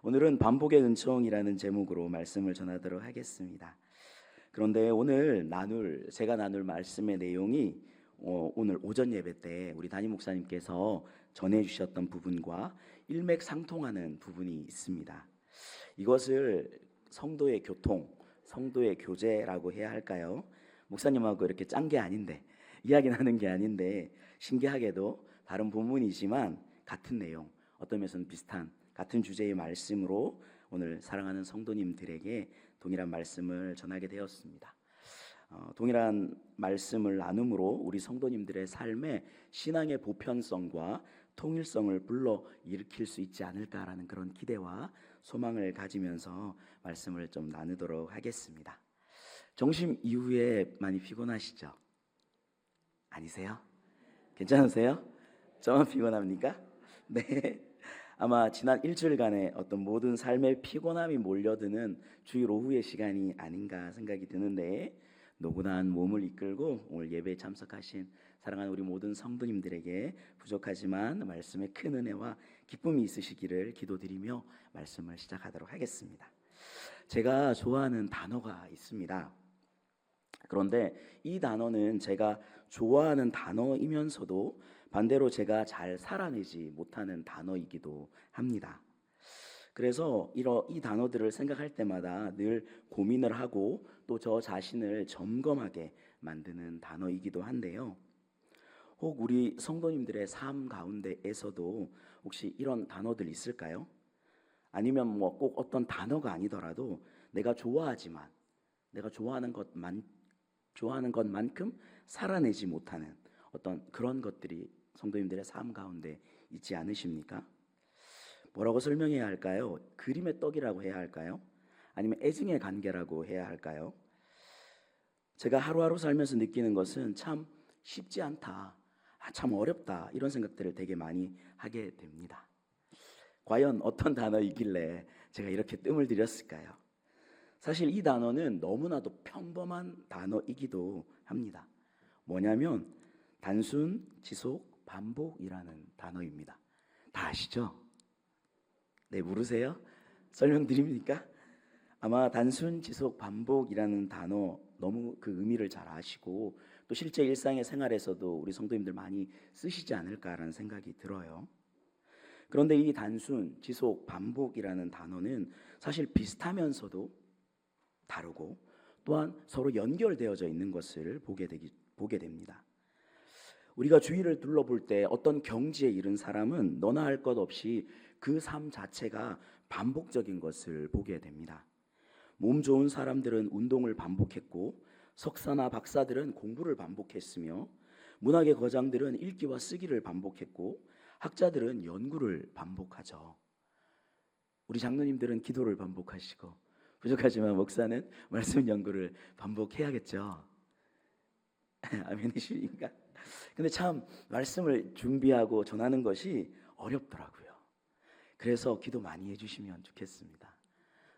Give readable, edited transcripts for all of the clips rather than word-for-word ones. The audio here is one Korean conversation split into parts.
오늘은 반복의 은총이라는 제목으로 말씀을 전하도록 하겠습니다. 그런데 제가 나눌 말씀의 내용이 오늘 오전 예배 때 우리 담임 목사님께서 전해주셨던 부분과 일맥상통하는 부분이 있습니다. 이것을 성도의 교통, 성도의 교제라고 해야 할까요? 목사님하고 이렇게 짠 게 아닌데, 이야기 나눈 게 아닌데, 신기하게도 다른 본문이지만 같은 내용, 어떤 면에서는 비슷한 같은 주제의 말씀으로 오늘 사랑하는 성도님들에게 동일한 말씀을 전하게 되었습니다. 동일한 말씀을 나눔으로 우리 성도님들의 삶에 신앙의 보편성과 통일성을 불러 일으킬 수 있지 않을까라는 그런 기대와 소망을 가지면서 말씀을 좀 나누도록 하겠습니다. 점심 이후에 많이 피곤하시죠? 아니세요? 괜찮으세요? 저만 피곤합니까? 네. 아마 지난 일주일간의 어떤 모든 삶의 피곤함이 몰려드는 주일 오후의 시간이 아닌가 생각이 드는데, 노곤한 몸을 이끌고 오늘 예배에 참석하신 사랑하는 우리 모든 성도님들에게 부족하지만 말씀에 큰 은혜와 기쁨이 있으시기를 기도드리며 말씀을 시작하도록 하겠습니다. 제가 좋아하는 단어가 있습니다. 그런데 이 단어는 제가 좋아하는 단어이면서도 반대로 제가 잘 살아내지 못하는 단어이기도 합니다. 그래서 이 단어들을 생각할 때마다 늘 고민을 하고 또 저 자신을 점검하게 만드는 단어이기도 한데요. 혹 우리 성도님들의 삶 가운데에서도 혹시 이런 단어들 있을까요? 아니면 뭐 꼭 어떤 단어가 아니더라도 내가 좋아하지만 내가 좋아하는 것만큼 살아내지 못하는 어떤 그런 것들이 성도님들의 삶 가운데 있지 않으십니까? 뭐라고 설명해야 할까요? 그림의 떡이라고 해야 할까요? 아니면 애증의 관계라고 해야 할까요? 제가 하루하루 살면서 느끼는 것은 참 쉽지 않다, 참 어렵다, 이런 생각들을 되게 많이 하게 됩니다. 과연 어떤 단어이길래 제가 이렇게 뜸을 들였을까요? 사실 이 단어는 너무나도 평범한 단어이기도 합니다. 뭐냐면 단순, 지속, 반복이라는 단어입니다. 다 아시죠? 네, 모르세요? 설명드립니까? 아마 단순, 지속, 반복이라는 단어 너무 그 의미를 잘 아시고 또 실제 일상의 생활에서도 우리 성도님들 많이 쓰시지 않을까라는 생각이 들어요. 그런데 이 단순, 지속, 반복이라는 단어는 사실 비슷하면서도 다르고 또한 서로 연결되어져 있는 것을 보게 됩니다. 우리가 주위를 둘러볼 때 어떤 경지에 이른 사람은 너나 할 것 없이 그 삶 자체가 반복적인 것을 보게 됩니다. 몸 좋은 사람들은 운동을 반복했고, 석사나 박사들은 공부를 반복했으며, 문학의 거장들은 읽기와 쓰기를 반복했고, 학자들은 연구를 반복하죠. 우리 장로님들은 기도를 반복하시고, 부족하지만 목사는 말씀 연구를 반복해야겠죠. 아멘이십니까? 근데 참 말씀을 준비하고 전하는 것이 어렵더라고요. 그래서 기도 많이 해주시면 좋겠습니다.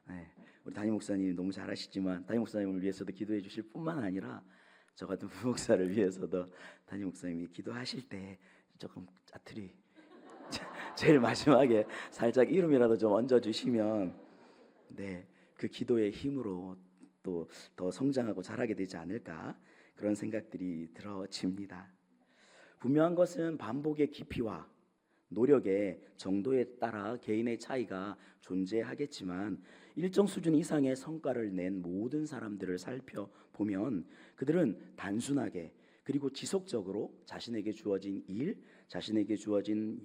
네, 우리 담임 목사님 너무 잘하시지만 담임 목사님을 위해서도 기도해 주실 뿐만 아니라 저 같은 부목사를 위해서도 담임 목사님이 기도하실 때 조금 짜투리 제일 마지막에 살짝 이름이라도 좀 얹어주시면 네, 그 기도의 힘으로 또 더 성장하고 자라게 되지 않을까, 그런 생각들이 들어집니다. 분명한 것은 반복의 깊이와 노력의 정도에 따라 개인의 차이가 존재하겠지만 일정 수준 이상의 성과를 낸 모든 사람들을 살펴보면 그들은 단순하게 그리고 지속적으로 자신에게 주어진 일, 자신에게 주어진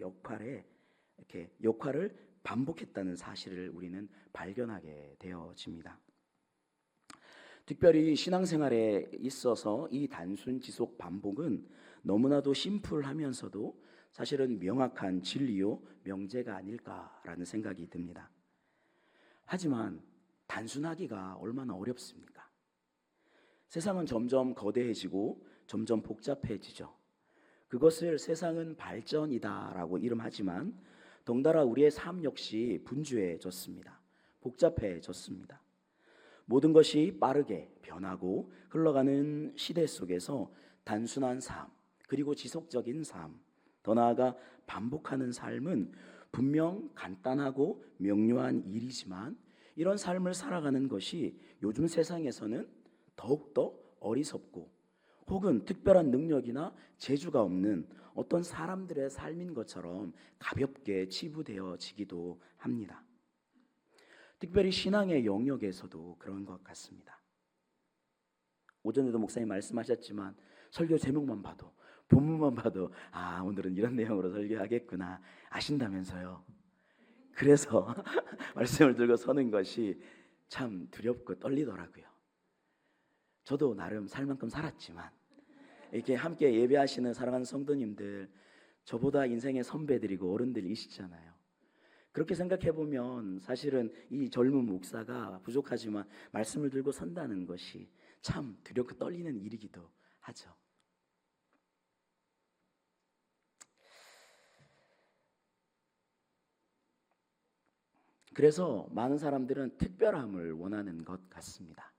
역할을 반복했다는 사실을 우리는 발견하게 되어집니다. 특별히 신앙생활에 있어서 이 단순 지속 반복은 너무나도 심플하면서도 사실은 명확한 진리요 명제가 아닐까라는 생각이 듭니다. 하지만 단순하기가 얼마나 어렵습니까? 세상은 점점 거대해지고 점점 복잡해지죠. 그것을 세상은 발전이다라고 이름하지만 덩달아 우리의 삶 역시 분주해졌습니다. 복잡해졌습니다. 모든 것이 빠르게 변하고 흘러가는 시대 속에서 단순한 삶, 그리고 지속적인 삶, 더 나아가 반복하는 삶은 분명 간단하고 명료한 일이지만 이런 삶을 살아가는 것이 요즘 세상에서는 더욱더 어리석고 혹은 특별한 능력이나 재주가 없는 어떤 사람들의 삶인 것처럼 가볍게 치부되어지기도 합니다. 특별히 신앙의 영역에서도 그런 것 같습니다. 오전에도 목사님 말씀하셨지만 설교 제목만 봐도 본문만 봐도 오늘은 이런 내용으로 설교하겠구나 아신다면서요. 그래서 말씀을 들고 서는 것이 참 두렵고 떨리더라고요. 저도 나름 살 만큼 살았지만 이렇게 함께 예배하시는 사랑하는 성도님들, 저보다 인생의 선배들이고 어른들이시잖아요. 그렇게 생각해 보면 사실은 이 젊은 목사가 부족하지만 말씀을 들고 선다는 것이 참 두렵고 떨리는 일이기도 하죠. 그래서 많은 사람들은 특별함을 원하는 것 같습니다.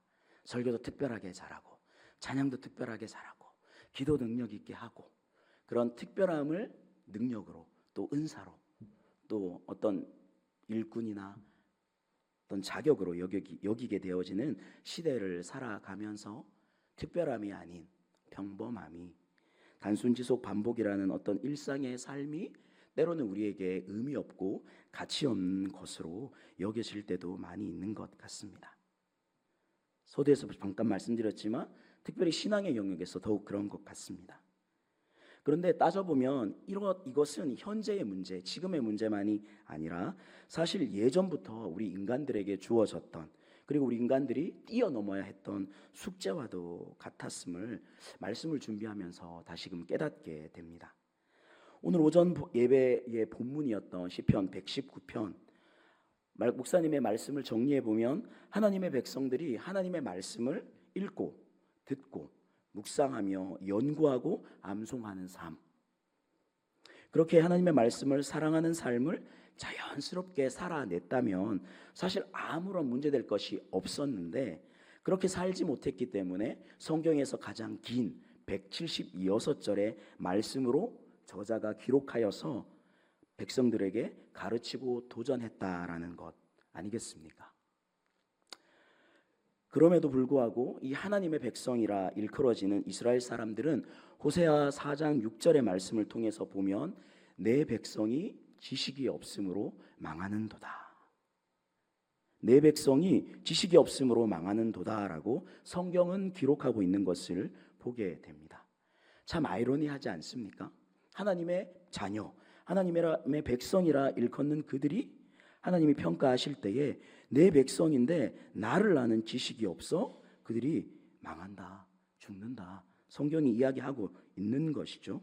설교도 특별하게 잘하고 찬양도 특별하게 잘하고 기도 능력 있게 하고 그런 특별함을 능력으로 또 은사로 또 어떤 일꾼이나 어떤 자격으로 여기게 되어지는 시대를 살아가면서 특별함이 아닌 평범함이 단순 지속 반복이라는 어떤 일상의 삶이 때로는 우리에게 의미 없고 가치 없는 것으로 여겨질 때도 많이 있는 것 같습니다. 서두에서 잠깐 말씀드렸지만 특별히 신앙의 영역에서 더욱 그런 것 같습니다. 그런데 따져보면 이것은 현재의 문제, 지금의 문제만이 아니라 사실 예전부터 우리 인간들에게 주어졌던 그리고 우리 인간들이 뛰어넘어야 했던 숙제와도 같았음을 말씀을 준비하면서 다시금 깨닫게 됩니다. 오늘 오전 예배의 본문이었던 시편 119편 목사님의 말씀을 정리해 보면 하나님의 백성들이 하나님의 말씀을 읽고 듣고 묵상하며 연구하고 암송하는 삶, 그렇게 하나님의 말씀을 사랑하는 삶을 자연스럽게 살아냈다면 사실 아무런 문제될 것이 없었는데 그렇게 살지 못했기 때문에 성경에서 가장 긴 176절의 말씀으로 저자가 기록하여서 백성들에게 가르치고 도전했다라는 것 아니겠습니까? 그럼에도 불구하고 이 하나님의 백성이라 일컬어지는 이스라엘 사람들은 호세아 4장 6절의 말씀을 통해서 보면 내 백성이 지식이 없으므로 망하는도다. 내 백성이 지식이 없으므로 망하는도다라고 성경은 기록하고 있는 것을 보게 됩니다. 참 아이러니하지 않습니까? 하나님의 자녀, 하나님의 백성이라 일컫는 그들이 하나님이 평가하실 때에 내 백성인데 나를 아는 지식이 없어 그들이 망한다, 죽는다. 성경이 이야기하고 있는 것이죠.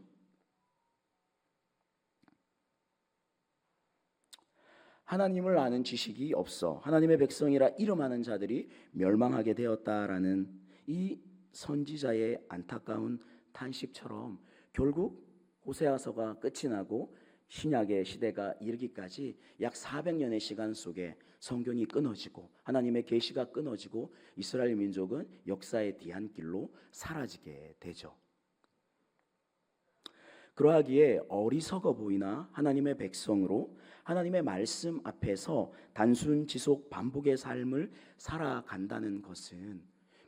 하나님을 아는 지식이 없어 하나님의 백성이라 이름하는 자들이 멸망하게 되었다라는 이 선지자의 안타까운 탄식처럼 결국 호세아서가 끝이 나고 신약의 시대가 이르기까지 약 400년의 시간 속에 성경이 끊어지고 하나님의 계시가 끊어지고 이스라엘 민족은 역사의 뒤안길로 사라지게 되죠. 그러하기에 어리석어 보이나 하나님의 백성으로 하나님의 말씀 앞에서 단순 지속 반복의 삶을 살아간다는 것은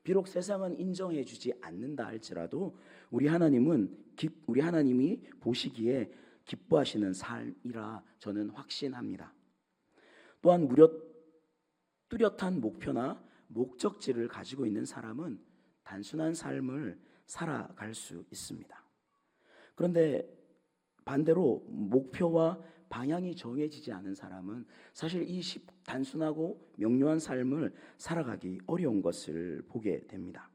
비록 세상은 인정해 주지 않는다 할지라도 우리 하나님이 보시기에 기뻐하시는 삶이라 저는 확신합니다. 또한 뚜렷한 목표나 목적지를 가지고 있는 사람은 단순한 삶을 살아갈 수 있습니다. 그런데 반대로 목표와 방향이 정해지지 않은 사람은 사실 이 단순하고 명료한 삶을 살아가기 어려운 것을 보게 됩니다.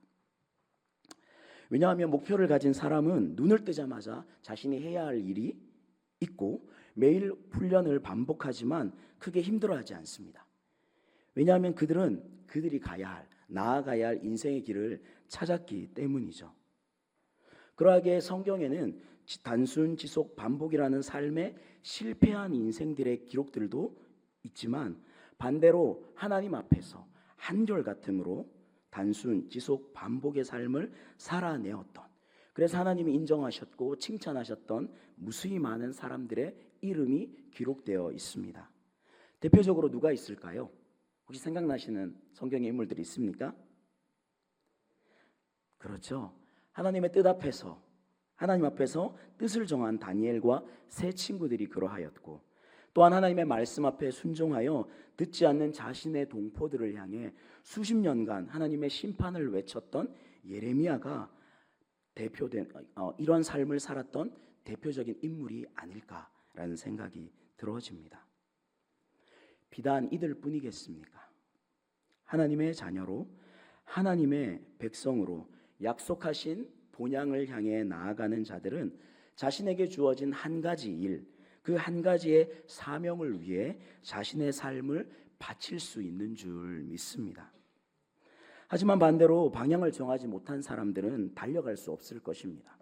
왜냐하면 목표를 가진 사람은 눈을 뜨자마자 자신이 해야 할 일이 있고 매일 훈련을 반복하지만 크게 힘들어하지 않습니다. 왜냐하면 그들이 나아가야 할 인생의 길을 찾았기 때문이죠. 그러하기에 성경에는 단순 지속 반복이라는 삶에 실패한 인생들의 기록들도 있지만 반대로 하나님 앞에서 한결같음으로 단순 지속 반복의 삶을 살아내었던 그래서 하나님이 인정하셨고 칭찬하셨던 무수히 많은 사람들의 이름이 기록되어 있습니다. 대표적으로 누가 있을까요? 혹시 생각나시는 성경의 인물들이 있습니까? 그렇죠. 하나님의 뜻 앞에서, 하나님 앞에서 뜻을 정한 다니엘과 세 친구들이 그러하였고, 또한 하나님의 말씀 앞에 순종하여 듣지 않는 자신의 동포들을 향해 수십 년간 하나님의 심판을 외쳤던 예레미야가 대표된 이런 삶을 살았던 대표적인 인물이 아닐까라는 생각이 들어집니다. 비단 이들뿐이겠습니까? 하나님의 자녀로, 하나님의 백성으로 약속하신 본향을 향해 나아가는 자들은 자신에게 주어진 한 가지 일, 그 한 가지의 사명을 위해 자신의 삶을 바칠 수 있는 줄 믿습니다. 하지만 반대로 방향을 정하지 못한 사람들은 달려갈 수 없을 것입니다.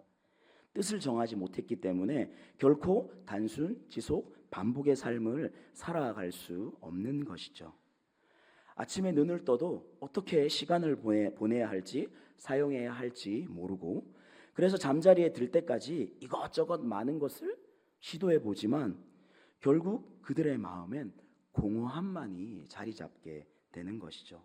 뜻을 정하지 못했기 때문에 결코 단순, 지속, 반복의 삶을 살아갈 수 없는 것이죠. 아침에 눈을 떠도 어떻게 시간을 보내야 할지, 사용해야 할지 모르고, 그래서 잠자리에 들 때까지 이것저것 많은 것을 시도해 보지만 결국 그들의 마음엔 공허함만이 자리 잡게 되는 것이죠.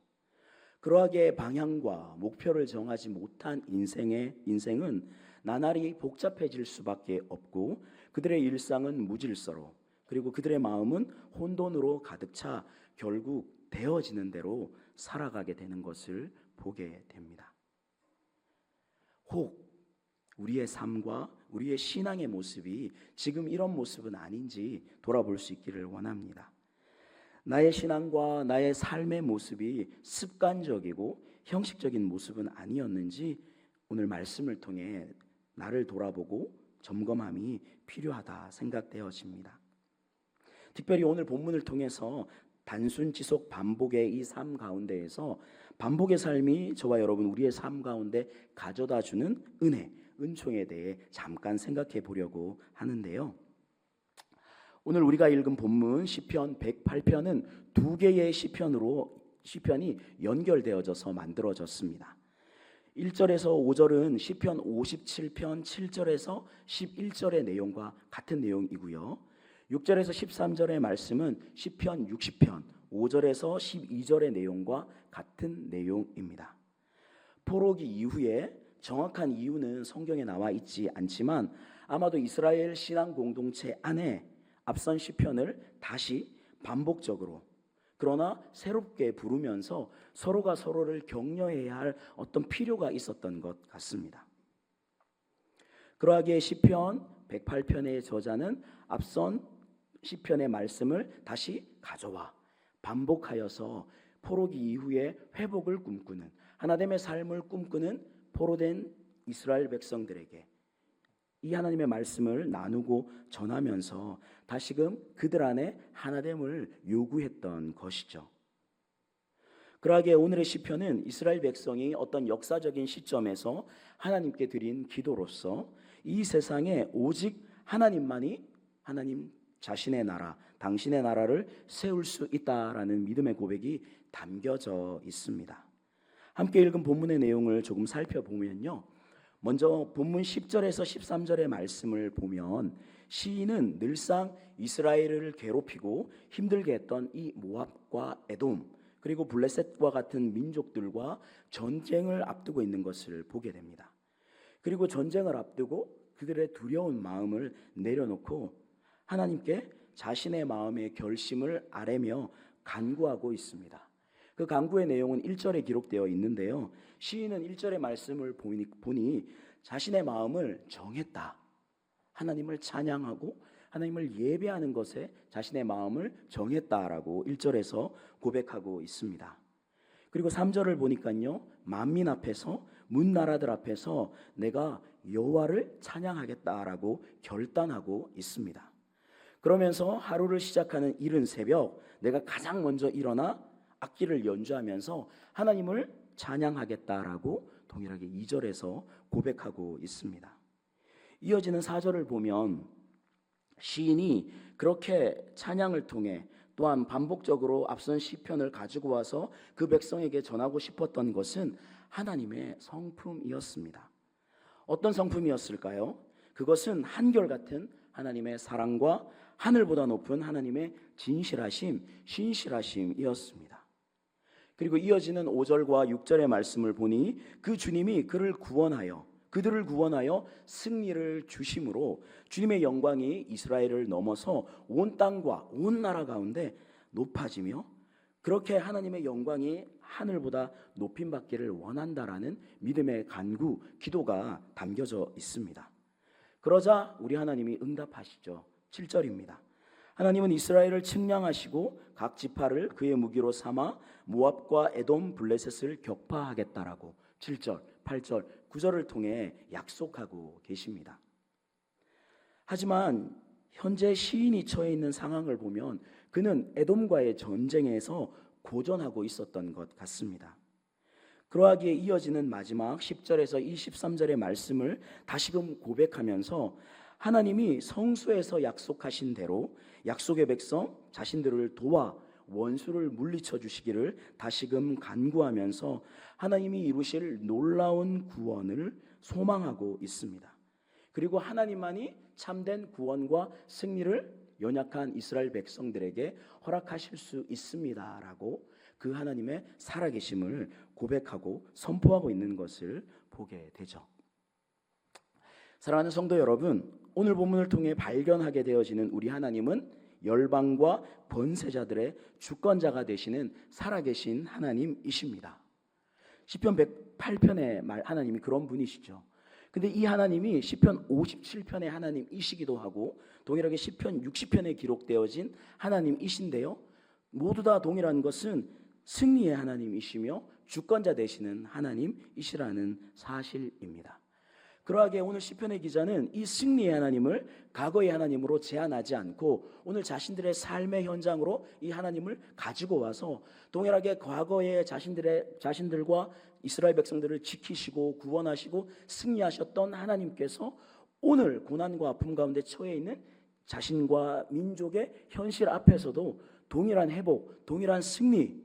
그러하게 방향과 목표를 정하지 못한 인생은 나날이 복잡해질 수밖에 없고, 그들의 일상은 무질서로, 그리고 그들의 마음은 혼돈으로 가득 차 결국 되어지는 대로 살아가게 되는 것을 보게 됩니다. 혹 우리의 삶과 우리의 신앙의 모습이 지금 이런 모습은 아닌지 돌아볼 수 있기를 원합니다. 나의 신앙과 나의 삶의 모습이 습관적이고 형식적인 모습은 아니었는지 오늘 말씀을 통해 나를 돌아보고 점검함이 필요하다 생각되어집니다. 특별히 오늘 본문을 통해서 단순 지속 반복의 이 삶 가운데에서 반복의 삶이 저와 여러분 우리의 삶 가운데 가져다주는 은총에 대해 잠깐 생각해 보려고 하는데요. 오늘 우리가 읽은 본문 시편 108편은 두 개의 시편이 연결되어져서 만들어졌습니다. 1절에서 5절은 시편 57편 7절에서 11절의 내용과 같은 내용이고요. 6절에서 13절의 말씀은 시편 60편 5절에서 12절의 내용과 같은 내용입니다. 포로기 이후에 정확한 이유는 성경에 나와 있지 않지만 아마도 이스라엘 신앙 공동체 안에 앞선 시편을 다시 반복적으로 그러나 새롭게 부르면서 서로가 서로를 격려해야 할 어떤 필요가 있었던 것 같습니다. 그러하기에 시편 108편의 저자는 앞선 시편의 말씀을 다시 가져와 반복하여서 포로기 이후에 회복을 꿈꾸는 하나님의 삶을 꿈꾸는 포로된 이스라엘 백성들에게 이 하나님의 말씀을 나누고 전하면서 다시금 그들 안에 하나됨을 요구했던 것이죠. 그러하기에 오늘의 시편은 이스라엘 백성이 어떤 역사적인 시점에서 하나님께 드린 기도로서 이 세상에 오직 하나님만이 하나님 자신의 나라, 당신의 나라를 세울 수 있다라는 믿음의 고백이 담겨져 있습니다. 함께 읽은 본문의 내용을 조금 살펴보면요. 먼저 본문 10절에서 13절의 말씀을 보면 시인은 늘상 이스라엘을 괴롭히고 힘들게 했던 이 모압과 에돔 그리고 블레셋과 같은 민족들과 전쟁을 앞두고 있는 것을 보게 됩니다. 그리고 전쟁을 앞두고 그들의 두려운 마음을 내려놓고 하나님께 자신의 마음의 결심을 아뢰며 간구하고 있습니다. 그 간구의 내용은 1절에 기록되어 있는데요. 시인은 1절의 말씀을 보니 자신의 마음을 정했다. 하나님을 찬양하고 하나님을 예배하는 것에 자신의 마음을 정했다라고 1절에서 고백하고 있습니다. 그리고 3절을 보니까요. 만민 앞에서 문나라들 앞에서 내가 여호와를 찬양하겠다라고 결단하고 있습니다. 그러면서 하루를 시작하는 이른 새벽 내가 가장 먼저 일어나 악기를 연주하면서 하나님을 찬양하겠다라고 동일하게 2절에서 고백하고 있습니다. 이어지는 4절을 보면 시인이 그렇게 찬양을 통해 또한 반복적으로 앞선 시편을 가지고 와서 그 백성에게 전하고 싶었던 것은 하나님의 성품이었습니다. 어떤 성품이었을까요? 그것은 한결같은 하나님의 사랑과 하늘보다 높은 하나님의 진실하심, 신실하심이었습니다. 그리고 이어지는 5절과 6절의 말씀을 보니 그 주님이 그들을 구원하여 승리를 주심으로 주님의 영광이 이스라엘을 넘어서 온 땅과 온 나라 가운데 높아지며, 그렇게 하나님의 영광이 하늘보다 높임받기를 원한다라는 믿음의 간구, 기도가 담겨져 있습니다. 그러자 우리 하나님이 응답하시죠. 7절입니다. 하나님은 이스라엘을 측량하시고 각 지파를 그의 무기로 삼아 모압과 에돔, 블레셋을 격파하겠다라고 7절, 8절, 9절을 통해 약속하고 계십니다. 하지만 현재 시인이 처해 있는 상황을 보면 그는 에돔과의 전쟁에서 고전하고 있었던 것 같습니다. 그러하기에 이어지는 마지막 10절에서 23절의 말씀을 다시금 고백하면서 하나님이 성수에서 약속하신 대로 약속의 백성 자신들을 도와 원수를 물리쳐 주시기를 다시금 간구하면서 하나님이 이루실 놀라운 구원을 소망하고 있습니다. 그리고 하나님만이 참된 구원과 승리를 연약한 이스라엘 백성들에게 허락하실 수 있습니다라고 그 하나님의 살아계심을 고백하고 선포하고 있는 것을 보게 되죠. 사랑하는 성도 여러분, 오늘 본문을 통해 발견하게 되어지는 우리 하나님은 열방과 번세자들의 주권자가 되시는 살아계신 하나님이십니다. 시편 108편의 하나님이 그런 분이시죠. 근데 이 하나님이 시편 57편의 하나님이시기도 하고 동일하게 시편 60편에 기록되어진 하나님이신데요, 모두 다 동일한 것은 승리의 하나님이시며 주권자 되시는 하나님이시라는 사실입니다. 그러하기에 오늘 시편의 기자는 이 승리의 하나님을 과거의 하나님으로 제한하지 않고 오늘 자신들의 삶의 현장으로 이 하나님을 가지고 와서 동일하게 과거의 자신들과 이스라엘 백성들을 지키시고 구원하시고 승리하셨던 하나님께서 오늘 고난과 아픔 가운데 처해 있는 자신과 민족의 현실 앞에서도 동일한 회복, 동일한 승리,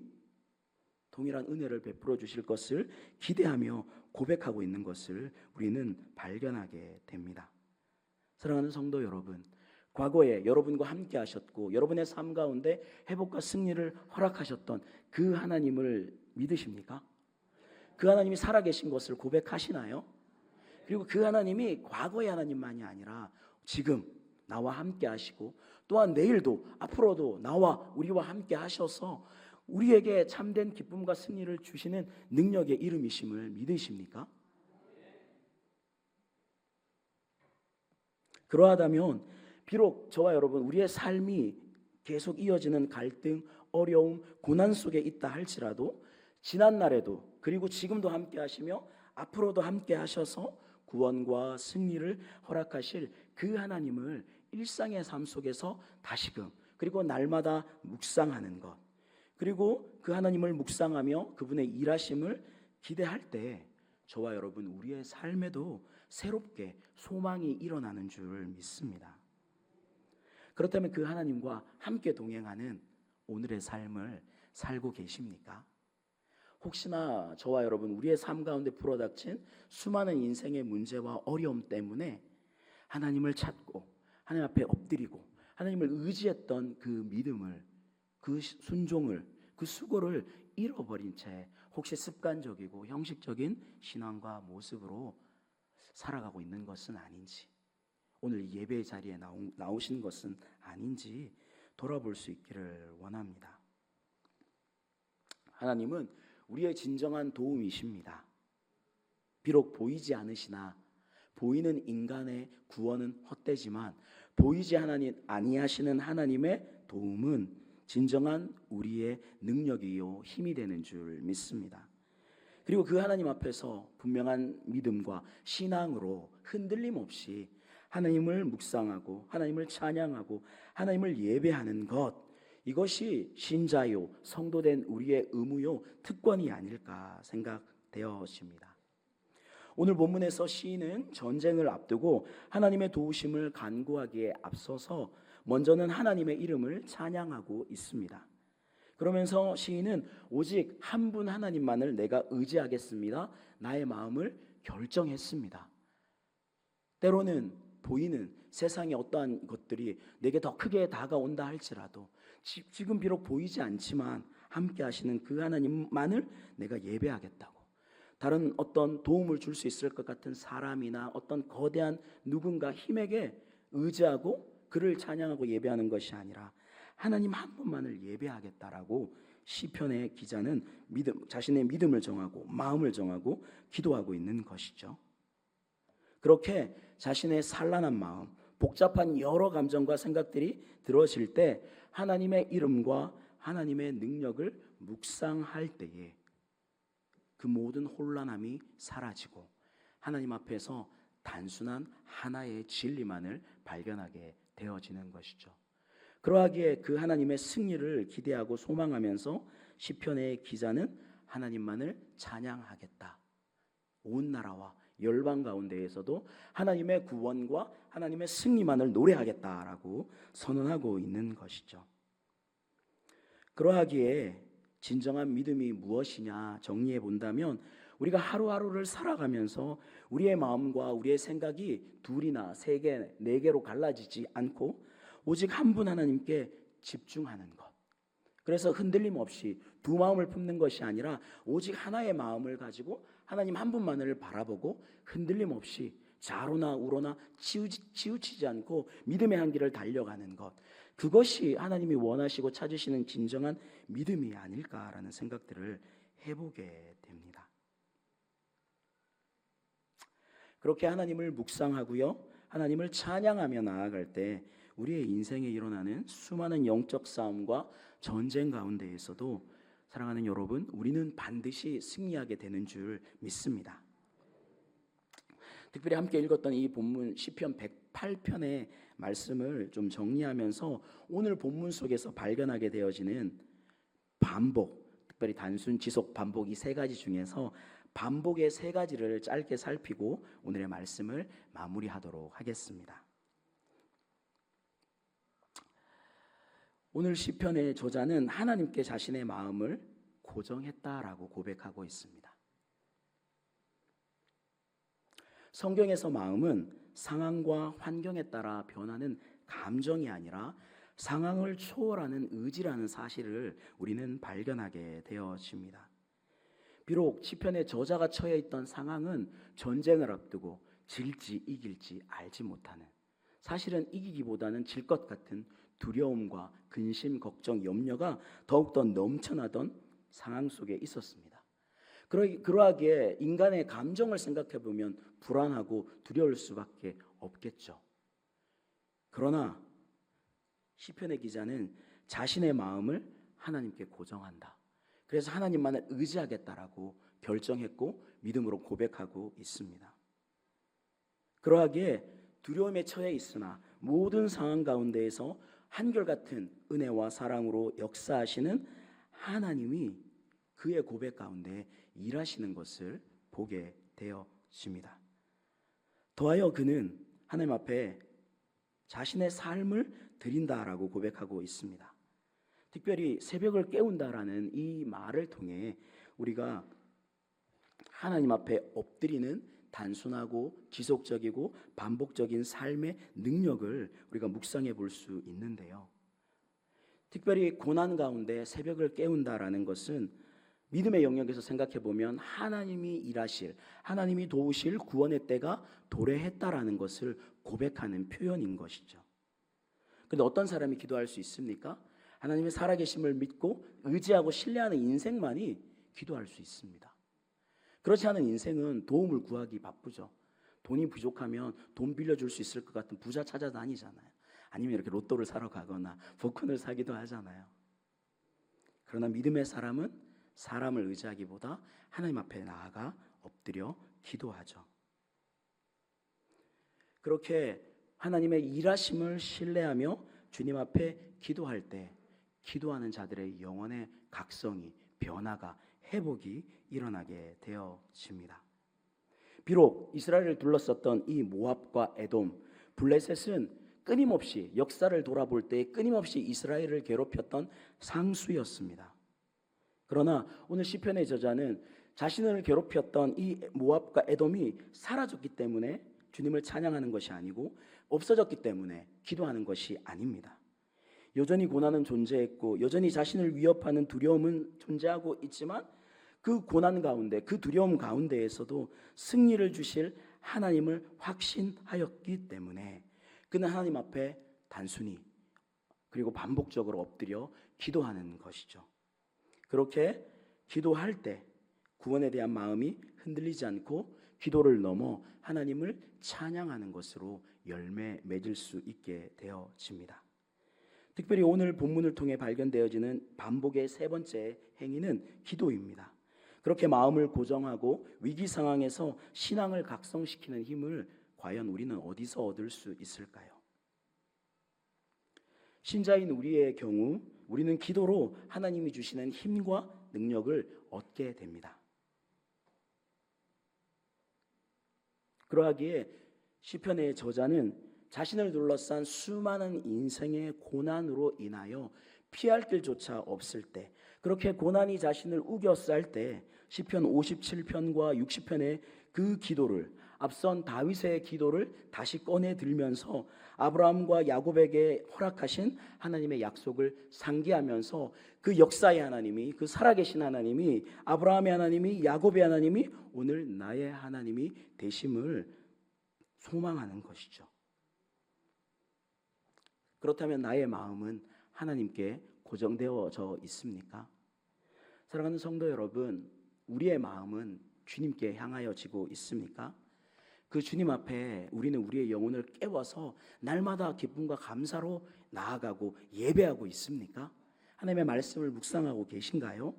동일한 은혜를 베풀어 주실 것을 기대하며 고백하고 있는 것을 우리는 발견하게 됩니다. 사랑하는 성도 여러분, 과거에 여러분과 함께 하셨고 여러분의 삶 가운데 회복과 승리를 허락하셨던 그 하나님을 믿으십니까? 그 하나님이 살아계신 것을 고백하시나요? 그리고 그 하나님이 과거의 하나님만이 아니라 지금 나와 함께 하시고 또한 내일도 앞으로도 나와 우리와 함께 하셔서 우리에게 참된 기쁨과 승리를 주시는 능력의 이름이심을 믿으십니까? 그러하다면 비록 저와 여러분 우리의 삶이 계속 이어지는 갈등, 어려움, 고난 속에 있다 할지라도 지난날에도 그리고 지금도 함께 하시며 앞으로도 함께 하셔서 구원과 승리를 허락하실 그 하나님을 일상의 삶 속에서 다시금 그리고 날마다 묵상하는 것, 그리고 그 하나님을 묵상하며 그분의 일하심을 기대할 때 저와 여러분 우리의 삶에도 새롭게 소망이 일어나는 줄 믿습니다. 그렇다면 그 하나님과 함께 동행하는 오늘의 삶을 살고 계십니까? 혹시나 저와 여러분 우리의 삶 가운데 불어닥친 수많은 인생의 문제와 어려움 때문에 하나님을 찾고 하나님 앞에 엎드리고 하나님을 의지했던 그 믿음을, 그 순종을, 그 수고를 잃어버린 채 혹시 습관적이고 형식적인 신앙과 모습으로 살아가고 있는 것은 아닌지, 오늘 예배 자리에 나오신 것은 아닌지 돌아볼 수 있기를 원합니다. 하나님은 우리의 진정한 도움이십니다. 비록 보이지 않으시나 보이는 인간의 구원은 헛되지만 보이지 아니하시는 하나님의 도움은 진정한 우리의 능력이요 힘이 되는 줄 믿습니다. 그리고 그 하나님 앞에서 분명한 믿음과 신앙으로 흔들림 없이 하나님을 묵상하고 하나님을 찬양하고 하나님을 예배하는 것, 이것이 신자요 성도된 우리의 의무요 특권이 아닐까 생각되어집니다. 오늘 본문에서 시인은 전쟁을 앞두고 하나님의 도우심을 간구하기에 앞서서 먼저는 하나님의 이름을 찬양하고 있습니다. 그러면서 시인은 오직 한 분 하나님만을 내가 의지하겠습니다, 나의 마음을 결정했습니다 때로는 보이는 세상의 어떠한 것들이 내게 더 크게 다가온다 할지라도 지금 비록 보이지 않지만 함께 하시는 그 하나님만을 내가 예배하겠다고, 다른 어떤 도움을 줄 수 있을 것 같은 사람이나 어떤 거대한 누군가 힘에게 의지하고 그를 찬양하고 예배하는 것이 아니라 하나님 한 분만을 예배하겠다라고 시편의 기자는 자신의 믿음을 정하고 마음을 정하고 기도하고 있는 것이죠. 그렇게 자신의 산란한 마음, 복잡한 여러 감정과 생각들이 들어질 때 하나님의 이름과 하나님의 능력을 묵상할 때에 그 모든 혼란함이 사라지고 하나님 앞에서 단순한 하나의 진리만을 발견하게 되어지는 것이죠. 그러하기에 그 하나님의 승리를 기대하고 소망하면서 시편의 기자는 하나님만을 찬양하겠다. 온 나라와 열방 가운데에서도 하나님의 구원과 하나님의 승리만을 노래하겠다라고 선언하고 있는 것이죠. 그러하기에 진정한 믿음이 무엇이냐 정리해 본다면 우리가 하루하루를 살아가면서 우리의 마음과 우리의 생각이 둘이나 세 개, 네 개로 갈라지지 않고 오직 한 분 하나님께 집중하는 것. 그래서 흔들림 없이 두 마음을 품는 것이 아니라 오직 하나의 마음을 가지고 하나님 한 분만을 바라보고 흔들림 없이 좌로나 우로나 치우치지 않고 믿음의 한길을 달려가는 것. 그것이 하나님이 원하시고 찾으시는 진정한 믿음이 아닐까라는 생각들을 해보게 됩니다. 그렇게 하나님을 묵상하고요, 하나님을 찬양하며 나아갈 때 우리의 인생에 일어나는 수많은 영적 싸움과 전쟁 가운데에서도 사랑하는 여러분, 우리는 반드시 승리하게 되는 줄 믿습니다. 특별히 함께 읽었던 이 본문 시편 108편의 말씀을 좀 정리하면서 오늘 본문 속에서 발견하게 되어지는 반복, 특별히 단순, 지속, 반복 이 세 가지 중에서 반복의 세 가지를 짧게 살피고 오늘의 말씀을 마무리하도록 하겠습니다. 오늘 시편의 저자는 하나님께 자신의 마음을 고정했다라고 고백하고 있습니다. 성경에서 마음은 상황과 환경에 따라 변하는 감정이 아니라 상황을 초월하는 의지라는 사실을 우리는 발견하게 되어집니다. 비록 시편의 저자가 처해 있던 상황은 전쟁을 앞두고 질지 이길지 알지 못하는, 사실은 이기기보다는 질 것 같은 두려움과 근심, 걱정, 염려가 더욱더 넘쳐나던 상황 속에 있었습니다. 그러하기에 인간의 감정을 생각해 보면 불안하고 두려울 수밖에 없겠죠. 그러나 시편의 기자는 자신의 마음을 하나님께 고정한다. 그래서 하나님만을 의지하겠다라고 결정했고 믿음으로 고백하고 있습니다. 그러하기에 두려움에 처해 있으나 모든 상황 가운데에서 한결같은 은혜와 사랑으로 역사하시는 하나님이 그의 고백 가운데 일하시는 것을 보게 되어집니다. 더하여 그는 하나님 앞에 자신의 삶을 드린다라고 고백하고 있습니다. 특별히 새벽을 깨운다라는 이 말을 통해 우리가 하나님 앞에 엎드리는 단순하고 지속적이고 반복적인 삶의 능력을 우리가 묵상해 볼 수 있는데요. 특별히 고난 가운데 새벽을 깨운다라는 것은 믿음의 영역에서 생각해 보면 하나님이 일하실, 하나님이 도우실 구원의 때가 도래했다라는 것을 고백하는 표현인 것이죠. 그런데 어떤 사람이 기도할 수 있습니까? 하나님의 살아계심을 믿고 의지하고 신뢰하는 인생만이 기도할 수 있습니다. 그렇지 않은 인생은 도움을 구하기 바쁘죠. 돈이 부족하면 돈 빌려줄 수 있을 것 같은 부자 찾아다니잖아요. 아니면 이렇게 로또를 사러 가거나 복권을 사기도 하잖아요. 그러나 믿음의 사람은 사람을 의지하기보다 하나님 앞에 나아가 엎드려 기도하죠. 그렇게 하나님의 일하심을 신뢰하며 주님 앞에 기도할 때 기도하는 자들의 영혼의 각성이, 변화가, 회복이 일어나게 되어집니다. 비록 이스라엘을 둘러쌌던 이 모압과 에돔, 블레셋은 끊임없이 역사를 돌아볼 때 끊임없이 이스라엘을 괴롭혔던 상수였습니다. 그러나 오늘 시편의 저자는 자신을 괴롭혔던 이 모압과 에돔이 사라졌기 때문에 주님을 찬양하는 것이 아니고 없어졌기 때문에 기도하는 것이 아닙니다. 여전히 고난은 존재했고 여전히 자신을 위협하는 두려움은 존재하고 있지만 그 고난 가운데, 그 두려움 가운데에서도 승리를 주실 하나님을 확신하였기 때문에 그는 하나님 앞에 단순히 그리고 반복적으로 엎드려 기도하는 것이죠. 그렇게 기도할 때 구원에 대한 마음이 흔들리지 않고 기도를 넘어 하나님을 찬양하는 것으로 열매 맺을 수 있게 되어집니다. 특별히 오늘 본문을 통해 발견되어지는 반복의 세 번째 행위는 기도입니다. 그렇게 마음을 고정하고 위기 상황에서 신앙을 각성시키는 힘을 과연 우리는 어디서 얻을 수 있을까요? 신자인 우리의 경우 우리는 기도로 하나님이 주시는 힘과 능력을 얻게 됩니다. 그러하기에 시편의 저자는 자신을 둘러싼 수많은 인생의 고난으로 인하여 피할 길조차 없을 때, 그렇게 고난이 자신을 우겨쌀 때 시편 57편과 60편의 그 기도를, 앞선 다윗의 기도를 다시 꺼내 들면서 아브라함과 야곱에게 허락하신 하나님의 약속을 상기하면서 그 역사의 하나님이, 그 살아계신 하나님이, 아브라함의 하나님이, 야곱의 하나님이 오늘 나의 하나님이 되심을 소망하는 것이죠. 그렇다면 나의 마음은 하나님께 고정되어져 있습니까? 사랑하는 성도 여러분, 우리의 마음은 주님께 향하여지고 있습니까? 그 주님 앞에 우리는 우리의 영혼을 깨워서 날마다 기쁨과 감사로 나아가고 예배하고 있습니까? 하나님의 말씀을 묵상하고 계신가요?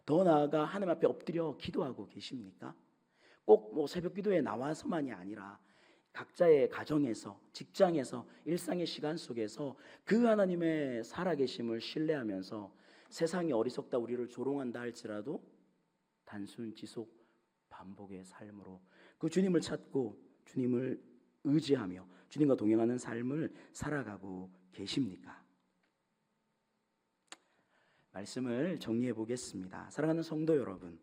더 나아가 하나님 앞에 엎드려 기도하고 계십니까? 꼭 새벽 기도에 나와서만이 아니라 각자의 가정에서, 직장에서, 일상의 시간 속에서 그 하나님의 살아계심을 신뢰하면서 세상이 어리석다 우리를 조롱한다 할지라도 단순 지속 반복의 삶으로 그 주님을 찾고 주님을 의지하며 주님과 동행하는 삶을 살아가고 계십니까? 말씀을 정리해 보겠습니다. 사랑하는 성도 여러분,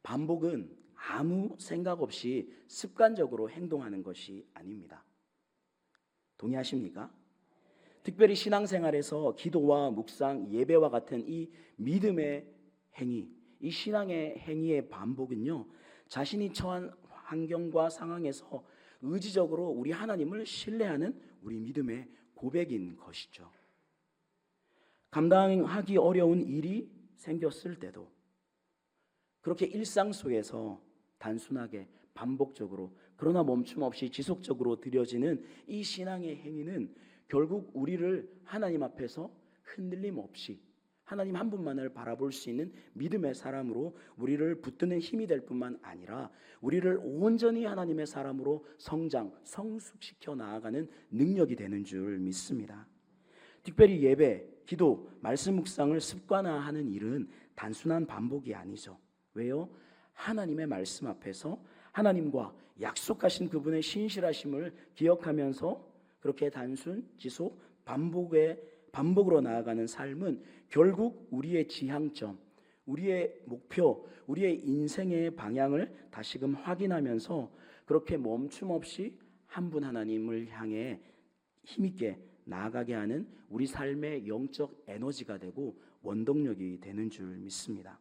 반복은 아무 생각 없이 습관적으로 행동하는 것이 아닙니다. 동의하십니까? 특별히 신앙생활에서 기도와 묵상, 예배와 같은 이 믿음의 행위, 이 신앙의 행위의 반복은요, 자신이 처한 환경과 상황에서 의지적으로 우리 하나님을 신뢰하는 우리 믿음의 고백인 것이죠. 감당하기 어려운 일이 생겼을 때도 그렇게 일상 속에서 단순하게 반복적으로 그러나 멈춤 없이 지속적으로 드려지는 이 신앙의 행위는 결국 우리를 하나님 앞에서 흔들림 없이 하나님 한 분만을 바라볼 수 있는 믿음의 사람으로 우리를 붙드는 힘이 될 뿐만 아니라 우리를 온전히 하나님의 사람으로 성장, 성숙시켜 나아가는 능력이 되는 줄 믿습니다. 특별히 예배, 기도, 말씀 묵상을 습관화하는 일은 단순한 반복이 아니죠. 왜요? 하나님의 말씀 앞에서 하나님과 약속하신 그분의 신실하심을 기억하면서 그렇게 단순, 지속, 반복으로 나아가는 삶은 결국 우리의 지향점, 우리의 목표, 우리의 인생의 방향을 다시금 확인하면서 그렇게 멈춤 없이 한 분 하나님을 향해 힘있게 나아가게 하는 우리 삶의 영적 에너지가 되고 원동력이 되는 줄 믿습니다.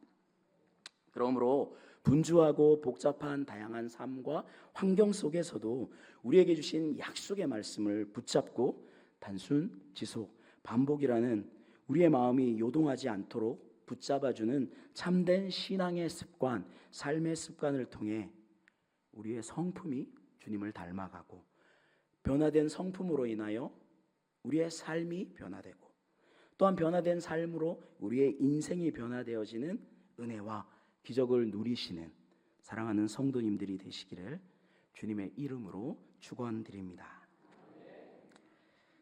그러므로 분주하고 복잡한 다양한 삶과 환경 속에서도 우리에게 주신 약속의 말씀을 붙잡고 단순, 지속, 반복이라는 우리의 마음이 요동하지 않도록 붙잡아주는 참된 신앙의 습관, 삶의 습관을 통해 우리의 성품이 주님을 닮아가고 변화된 성품으로 인하여 우리의 삶이 변화되고 또한 변화된 삶으로 우리의 인생이 변화되어지는 은혜와 기적을 누리시는 사랑하는 성도님들이 되시기를 주님의 이름으로 축원드립니다.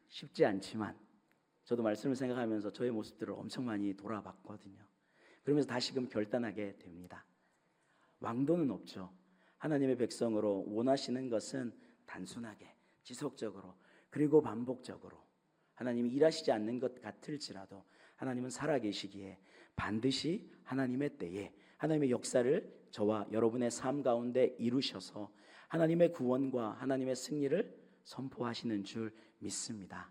쉽지 않지만 저도 말씀을 생각하면서 저의 모습들을 엄청 많이 돌아봤거든요. 그러면서 다시금 결단하게 됩니다. 왕도는 없죠. 하나님의 백성으로 원하시는 것은 단순하게, 지속적으로, 그리고 반복적으로 하나님이 일하시지 않는 것 같을지라도 하나님은 살아계시기에 반드시 하나님의 때에 하나님의 역사를 저와 여러분의 삶 가운데 이루셔서 하나님의 구원과 하나님의 승리를 선포하시는 줄 믿습니다.